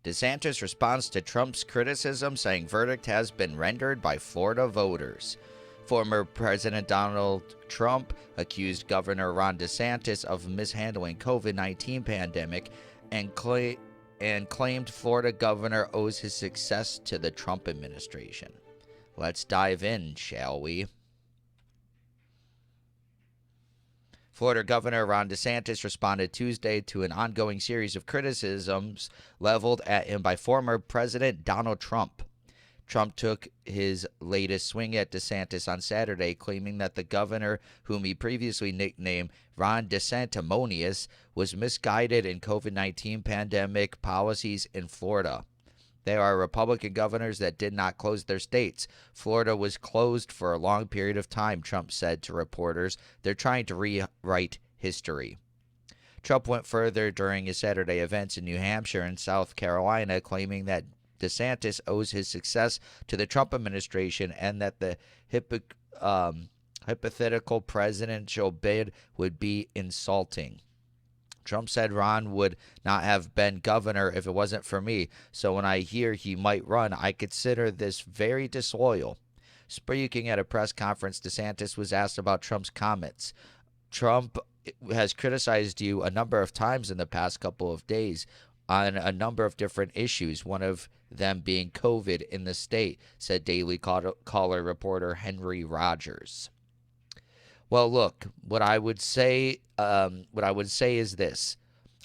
DeSantis responds to Trump's criticism, saying verdict has been rendered by Florida voters. Former President Donald Trump accused Governor Ron DeSantis of mishandling COVID-19 pandemic and claimed Florida governor owes his success to the Trump administration. Let's dive in, shall we? Florida Governor Ron DeSantis responded Tuesday to an ongoing series of criticisms leveled at him by former President Donald Trump. Trump took his latest swing at DeSantis on Saturday, claiming that the governor, whom he previously nicknamed Ron DeSantimonious, was misguided in COVID-19 pandemic policies in Florida. There are Republican governors that did not close their states. Florida was closed for a long period of time, Trump said to reporters. They're trying to rewrite history. Trump went further during his Saturday events in New Hampshire and South Carolina, claiming that DeSantis owes his success to the Trump administration and that the hypothetical presidential bid would be insulting. Trump said Ron would not have been governor if it wasn't for me, so when I hear he might run, I consider this very disloyal. Speaking at a press conference, DeSantis was asked about Trump's comments. Trump has criticized you a number of times in the past couple of days on a number of different issues, one of them being COVID in the state, said Daily Caller reporter Henry Rogers. Well, look, what I would say is this.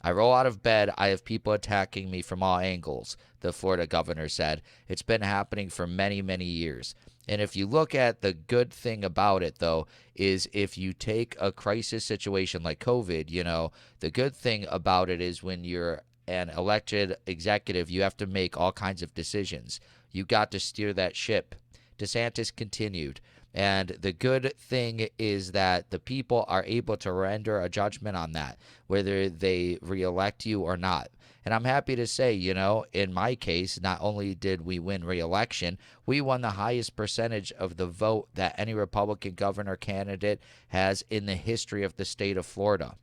I roll out of bed. I have people attacking me from all angles, the Florida governor said. It's been happening for many, many years. And if you look at the good thing about it, though, is if you take a crisis situation like COVID, the good thing about it is when you're an elected executive, you have to make all kinds of decisions. You got to steer that ship. DeSantis continued. And the good thing is that the people are able to render a judgment on that, whether they reelect you or not. And I'm happy to say, in my case, not only did we win re-election, we won the highest percentage of the vote that any Republican governor candidate has in the history of the state of Florida.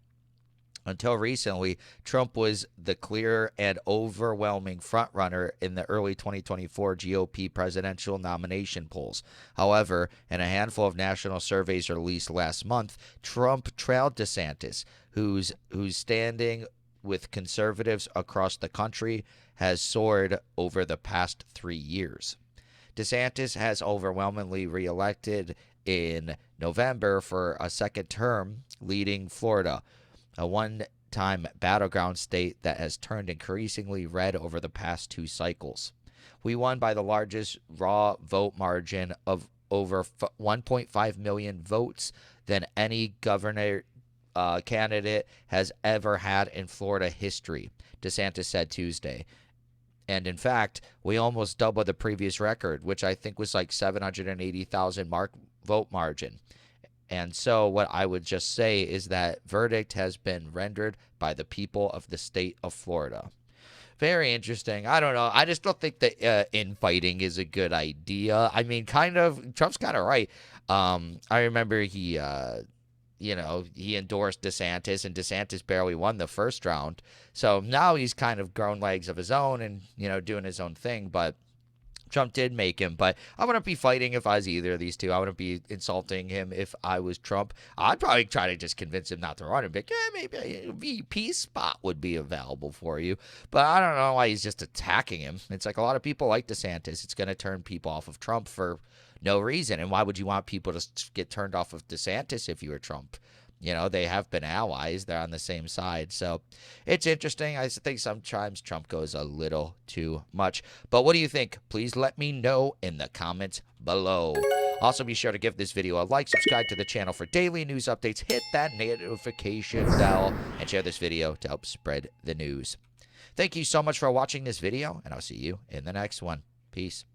Until recently, Trump was the clear and overwhelming frontrunner in the early 2024 GOP presidential nomination polls. However, in a handful of national surveys released last month, Trump trailed DeSantis, whose standing with conservatives across the country has soared over the past 3 years. DeSantis has overwhelmingly reelected in November for a second term, leading Florida, a one-time battleground state that has turned increasingly red over the past 2 cycles. We won by the largest raw vote margin of over 1.5 million votes than any governor candidate has ever had in Florida history, DeSantis said Tuesday. And in fact, we almost doubled the previous record, which I think was like 780,000 vote margin. And so what I would just say is that verdict has been rendered by the people of the state of Florida. Very interesting. I don't know. I just don't think that infighting is a good idea. I mean, Trump's kind of right. I remember he endorsed DeSantis, and DeSantis barely won the first round. So now he's kind of grown legs of his own and, doing his own thing. But Trump did make him, but I wouldn't be fighting if I was either of these two. I wouldn't be insulting him if I was Trump. I'd probably try to just convince him not to run and be like, maybe a VP spot would be available for you. But I don't know why he's just attacking him. It's like a lot of people like DeSantis. It's going to turn people off of Trump for no reason. And why would you want people to get turned off of DeSantis if you were Trump? They have been allies. They're on the same side. So it's interesting. I think sometimes Trump goes a little too much. But what do you think? Please let me know in the comments below. Also, be sure to give this video a like, subscribe to the channel for daily news updates, hit that notification bell, and share this video to help spread the news. Thank you so much for watching this video, and I'll see you in the next one. Peace.